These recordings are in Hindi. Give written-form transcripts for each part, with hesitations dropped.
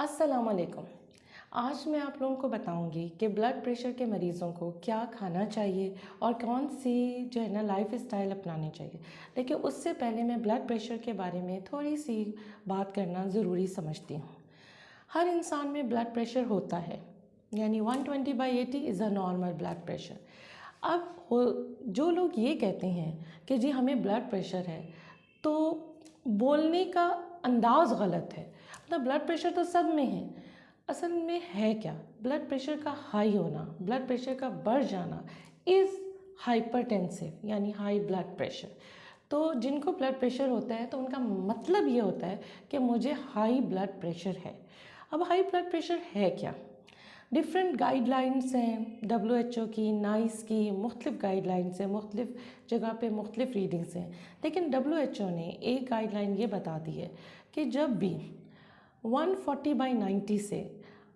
अस्सलाम वालेकुम। आज मैं आप लोगों को बताऊंगी कि ब्लड प्रेशर के मरीज़ों को क्या खाना चाहिए और कौन सी जो है ना लाइफ स्टाइल अपनानी चाहिए। लेकिन उससे पहले मैं ब्लड प्रेशर के बारे में थोड़ी सी बात करना ज़रूरी समझती हूँ। हर इंसान में ब्लड प्रेशर होता है, यानी 120/80 is a normal blood pressure. अब जो लोग ये कहते हैं कि जी हमें ब्लड प्रेशर है, तो बोलने का अंदाज़ गलत है। मतलब ब्लड प्रेशर तो सब में है, असल में है क्या? ब्लड प्रेशर का हाई होना, ब्लड प्रेशर का बढ़ जाना इज़ हाइपरटेंसिव, यानी हाई ब्लड प्रेशर। तो जिनको ब्लड प्रेशर होता है तो उनका मतलब ये होता है कि मुझे हाई ब्लड प्रेशर है। अब हाई ब्लड प्रेशर है क्या? डिफरेंट गाइडलाइंस हैं, WHO की, नाइस की, मुख्तलिफ गाइडलाइंस हैं, मुख्तलिफ जगह पे मुख्तलिफ रीडिंग्स हैं। लेकिन WHO ने एक गाइडलाइन ये बता दी है कि जब भी 140/90 से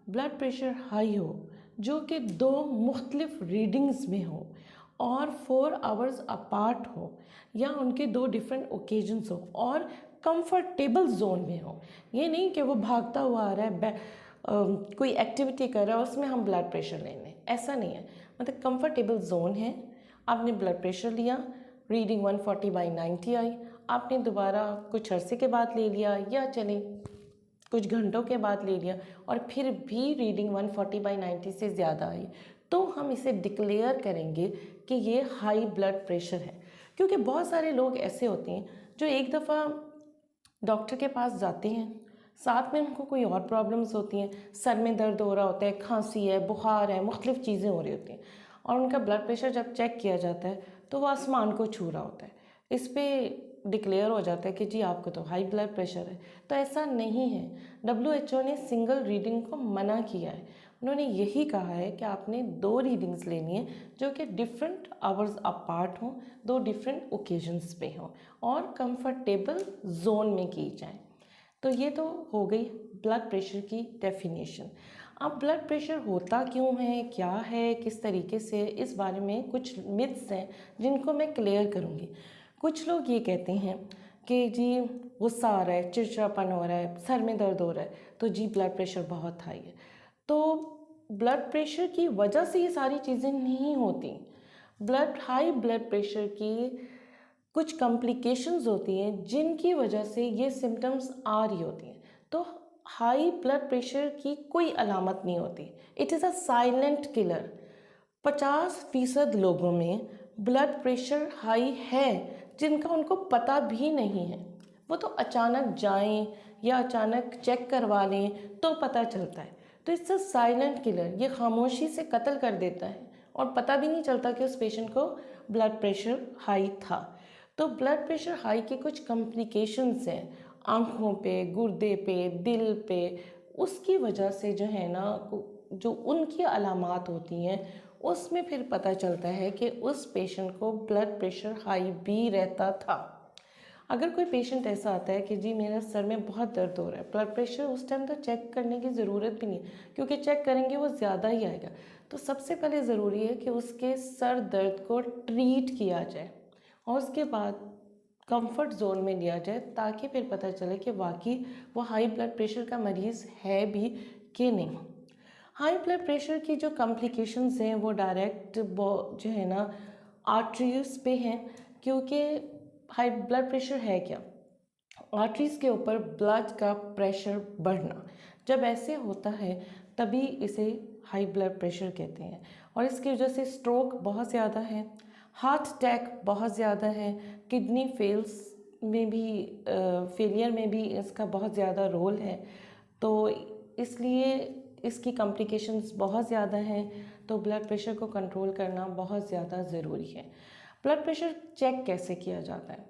ब्लड प्रेशर हाई हो, जो कि दो मुख्तलिफ रीडिंग्स में हो और 4 आवर्स अपार्ट हो, या उनके दो डिफरेंट ओकेजन्स हो और कंफर्टेबल जोन में हो। ये नहीं कि वो भागता हुआ आ रहा है, कोई एक्टिविटी कर रहा है, उसमें हम ब्लड प्रेशर ले लें, ऐसा नहीं है। मतलब कंफर्टेबल जोन है, आपने ब्लड प्रेशर लिया, रीडिंग 140/90 आई, आपने दोबारा कुछ अरसे के बाद ले लिया या चलें कुछ घंटों के बाद ले लिया और फिर भी रीडिंग 140/90 से ज़्यादा आई, तो हम इसे डिक्लेयर करेंगे कि ये हाई ब्लड प्रेशर है। क्योंकि बहुत सारे लोग ऐसे होते हैं जो एक दफ़ा डॉक्टर के पास जाते हैं, साथ में उनको कोई और प्रॉब्लम्स होती हैं, सर में दर्द हो रहा होता है, खांसी है, बुखार है, मुख्तलिफ चीज़ें हो रही होती हैं, और उनका ब्लड प्रेशर जब चेक किया जाता है तो वो आसमान को छू रहा होता है। इस पे डिक्लेयर हो जाता है कि जी आपको तो हाई ब्लड प्रेशर है। तो ऐसा नहीं है। WHO ने सिंगल रीडिंग को मना किया है। उन्होंने यही कहा है कि आपने दो रीडिंग्स लेनी है जो कि डिफरेंट आवर्स अपार्ट हों, दो डिफरेंट ओकेजन्स पे हों और कंफर्टेबल जोन में की जाए। तो ये तो हो गई ब्लड प्रेशर की डेफिनेशन। अब ब्लड प्रेशर होता क्यों है, क्या है, किस तरीके से, इस बारे में कुछ मिथ्स हैं जिनको मैं क्लियर करूँगी। कुछ लोग ये कहते हैं कि जी गुस्सा आ रहा है, चिड़चिड़ापन हो रहा है, सर में दर्द हो रहा है, तो जी ब्लड प्रेशर बहुत हाई है। तो ब्लड प्रेशर की वजह से ये सारी चीज़ें नहीं होती। हाई ब्लड प्रेशर की कुछ कॉम्प्लिकेशंस होती हैं जिनकी वजह से ये सिम्टम्स आ रही होती हैं। तो हाई ब्लड प्रेशर की कोई अलामत नहीं होती। It is a silent killer. 50% लोगों में ब्लड प्रेशर हाई है जिनका उनको पता भी नहीं है। वो तो अचानक जाएं या अचानक चेक करवा लें तो पता चलता है। तो इट्स अ साइलेंट किलर, ये खामोशी से कत्ल कर देता है और पता भी नहीं चलता कि उस पेशेंट को ब्लड प्रेशर हाई था। तो ब्लड प्रेशर हाई के कुछ कॉम्प्लिकेशंस हैं, आँखों पे, गुर्दे पे, दिल पे। उसकी वजह से जो है ना, जो उनकी अलामात होती हैं उसमें फिर पता चलता है कि उस पेशेंट को ब्लड प्रेशर हाई भी रहता था। अगर कोई पेशेंट ऐसा आता है कि जी मेरा सर में बहुत दर्द हो रहा है, ब्लड प्रेशर, उस टाइम तो चेक करने की ज़रूरत भी नहीं, क्योंकि चेक करेंगे वो ज़्यादा ही आएगा। तो सबसे पहले ज़रूरी है कि उसके सर दर्द को ट्रीट किया जाए और उसके बाद कंफर्ट जोन में लिया जाए, ताकि फिर पता चले कि वाकई वो हाई ब्लड प्रेशर का मरीज़ है भी कि नहीं। हाई ब्लड प्रेशर की जो कॉम्प्लिकेशंस हैं वो डायरेक्ट जो है ना आर्टरीज पे हैं, क्योंकि हाई ब्लड प्रेशर है क्या? आर्टरीज के ऊपर ब्लड का प्रेशर बढ़ना। जब ऐसे होता है तभी इसे हाई ब्लड प्रेशर कहते हैं, और इसकी वजह से स्ट्रोक बहुत ज़्यादा है, हार्ट अटैक बहुत ज़्यादा है, किडनी फेलियर में भी इसका बहुत ज़्यादा रोल है। तो इसलिए इसकी कॉम्प्लिकेशंस बहुत ज़्यादा हैं। तो ब्लड प्रेशर को कंट्रोल करना बहुत ज़्यादा ज़रूरी है। ब्लड प्रेशर चेक कैसे किया जाता है?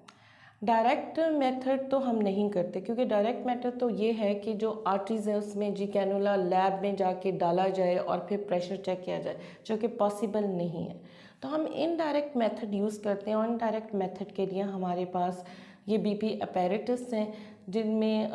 डायरेक्ट मेथड तो हम नहीं करते, क्योंकि डायरेक्ट मेथड तो ये है कि जो आर्टरीज है उसमें जी कैनुला लैब में जाके डाला जाए और फिर प्रेशर चेक किया जाए, जो कि पॉसिबल नहीं है। तो हम इनडायरेक्ट मेथड यूज़ करते हैं, और इनडायरेक्ट मेथड के लिए हमारे पास ये बीपी अपैरेटस हैं, जिनमें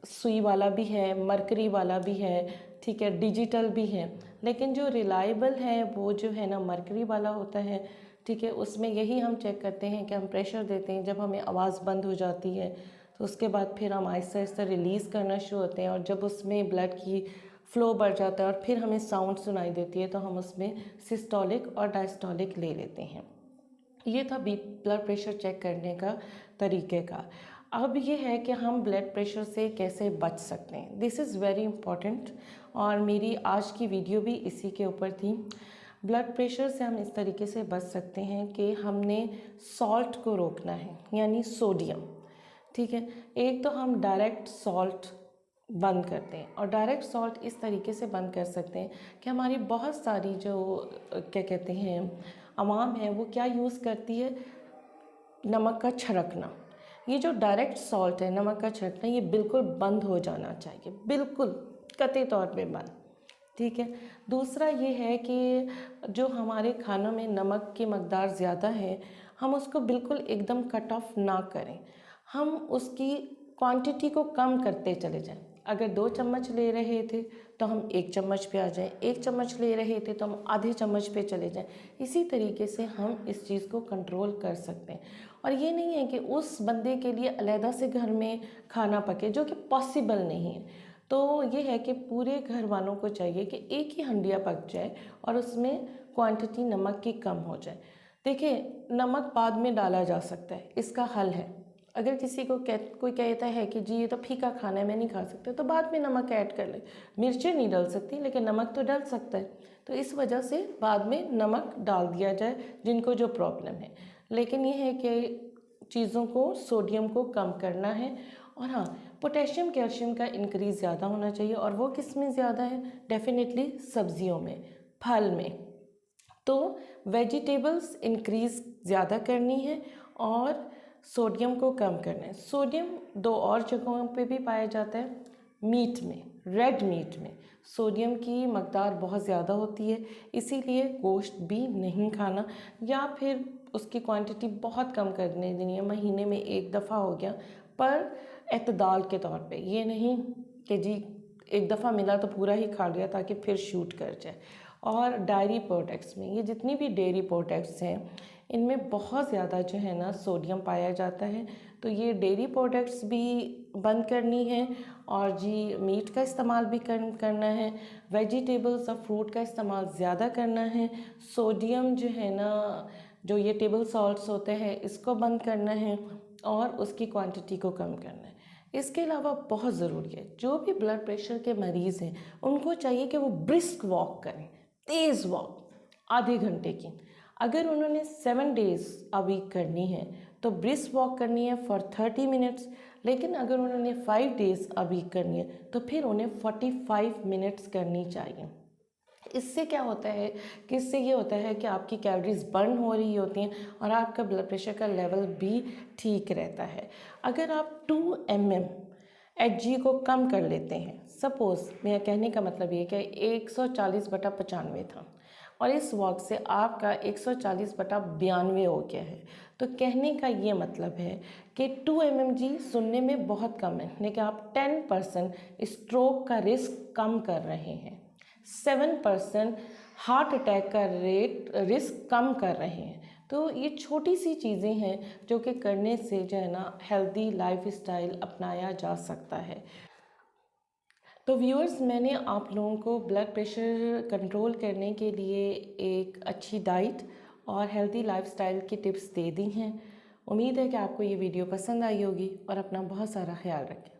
सुई वाला भी है, मरकरी वाला भी है, ठीक है, डिजिटल भी है। लेकिन जो रिलायबल है वो जो है ना मरकरी वाला होता है, ठीक है। उसमें यही हम चेक करते हैं कि हम प्रेशर देते हैं, जब हमें आवाज़ बंद हो जाती है तो उसके बाद फिर हम आहिस्ता आहिस्ता रिलीज़ करना शुरू होते हैं, और जब उसमें ब्लड की फ़्लो बढ़ जाता है और फिर हमें साउंड सुनाई देती है तो हम उसमें सिस्टोलिक और डायस्टोलिक ले लेते हैं। ये था ब्लड प्रेशर चेक करने का तरीके का। अब ये है कि हम ब्लड प्रेशर से कैसे बच सकते हैं। दिस इज़ वेरी इम्पॉर्टेंट, और मेरी आज की वीडियो भी इसी के ऊपर थी। ब्लड प्रेशर से हम इस तरीके से बच सकते हैं कि हमने सॉल्ट को रोकना है, यानी सोडियम। ठीक है, एक तो हम डायरेक्ट सॉल्ट बंद करते हैं, और डायरेक्ट सॉल्ट इस तरीके से बंद कर सकते हैं कि हमारी बहुत सारी जो क्या कहते हैं आवाम है वो क्या यूज़ करती है, नमक का छिड़कना। ये जो डायरेक्ट सॉल्ट है, नमक का छिड़कना, ये बिल्कुल बंद हो जाना चाहिए, बिल्कुल कतई तौर पे बंद। ठीक है, दूसरा ये है कि जो हमारे खानों में नमक की मकदार ज़्यादा है, हम उसको बिल्कुल एकदम कट ऑफ ना करें, हम उसकी क्वांटिटी को कम करते चले जाएं। अगर 2 चम्मच ले रहे थे तो हम 1 चम्मच पे आ जाएं, 1 चम्मच ले रहे थे तो हम आधे चम्मच पे चले जाएं। इसी तरीके से हम इस चीज़ को कंट्रोल कर सकते हैं। और ये नहीं है कि उस बंदे के लिए अलहदा से घर में खाना पके, जो कि पॉसिबल नहीं है। तो ये है कि पूरे घर वालों को चाहिए कि एक ही हंडिया पक जाए और उसमें क्वांटिटी नमक की कम हो जाए। देखिए, नमक बाद में डाला जा सकता है, इसका हल है। अगर किसी को कोई कहता है कि जी ये तो फीका खाना है, मैं नहीं खा सकता, तो बाद में नमक ऐड कर ले। मिर्चें नहीं डल सकती, लेकिन नमक तो डल सकता है, तो इस वजह से बाद में नमक डाल दिया जाए जिनको जो प्रॉब्लम है। लेकिन ये है कि चीज़ों को, सोडियम को कम करना है। और हाँ, पोटेशियम कैल्शियम का इंक्रीज़ ज़्यादा होना चाहिए, और वो किस में ज़्यादा है? डेफिनेटली सब्जियों में, फल में। तो वेजिटेबल्स इंक्रीज़ ज़्यादा करनी है और सोडियम को कम करना है। सोडियम 2 और जगहों पे भी पाया जाता है, मीट में, रेड मीट में सोडियम की मकदार बहुत ज़्यादा होती है, इसीलिए गोश्त भी नहीं खाना, या फिर उसकी क्वांटिटी बहुत कम करने देनी है, महीने में 1 दफ़ा हो गया, पर एतदाल के तौर पे। ये नहीं कि जी 1 दफ़ा मिला तो पूरा ही खा लिया ताकि फिर शूट कर जाए। और डायरी प्रोडक्ट्स में, ये जितनी भी डेयरी प्रोडक्ट्स हैं, इनमें बहुत ज़्यादा जो है ना सोडियम पाया जाता है, तो ये डेयरी प्रोडक्ट्स भी बंद करनी है। और जी मीट का इस्तेमाल भी करना है, वेजिटेबल्स और फ्रूट का इस्तेमाल ज़्यादा करना है। सोडियम जो है ना, जो ये टेबल सॉल्ट्स होते हैं, इसको बंद करना है और उसकी क्वांटिटी को कम करना है। इसके अलावा बहुत ज़रूरी है, जो भी ब्लड प्रेशर के मरीज़ हैं उनको चाहिए कि वो ब्रिस्क वॉक करें, तेज़ वॉक, आधे घंटे की। अगर उन्होंने 7 डेज़ अ वीक करनी है तो ब्रिस्क वॉक करनी है फॉर 30 मिनट्स। लेकिन अगर उन्होंने 5 डेज़ अ वीक करनी है तो फिर उन्हें 45 मिनट्स करनी चाहिए। इससे क्या होता है कि इससे ये होता है कि आपकी कैलोरीज बर्न हो रही होती हैं और आपका ब्लड प्रेशर का लेवल भी ठीक रहता है। अगर आप 2 mm Hg को कम कर लेते हैं, सपोज़ मेरा कहने का मतलब ये कि 140/95 था और इस वॉक से आपका 140/92 हो गया है, तो कहने का ये मतलब है कि 2 mmG सुनने में बहुत कम है, लेकिन आप 10% स्ट्रोक का रिस्क कम कर रहे हैं, 7% हार्ट अटैक का रिस्क कम कर रहे हैं। तो ये छोटी सी चीज़ें हैं जो कि करने से जो है ना हेल्दी लाइफस्टाइल अपनाया जा सकता है। तो व्यूअर्स, मैंने आप लोगों को ब्लड प्रेशर कंट्रोल करने के लिए एक अच्छी डाइट और हेल्दी लाइफस्टाइल की टिप्स दे दी हैं। उम्मीद है कि आपको ये वीडियो पसंद आई होगी और अपना बहुत सारा ख्याल रखें।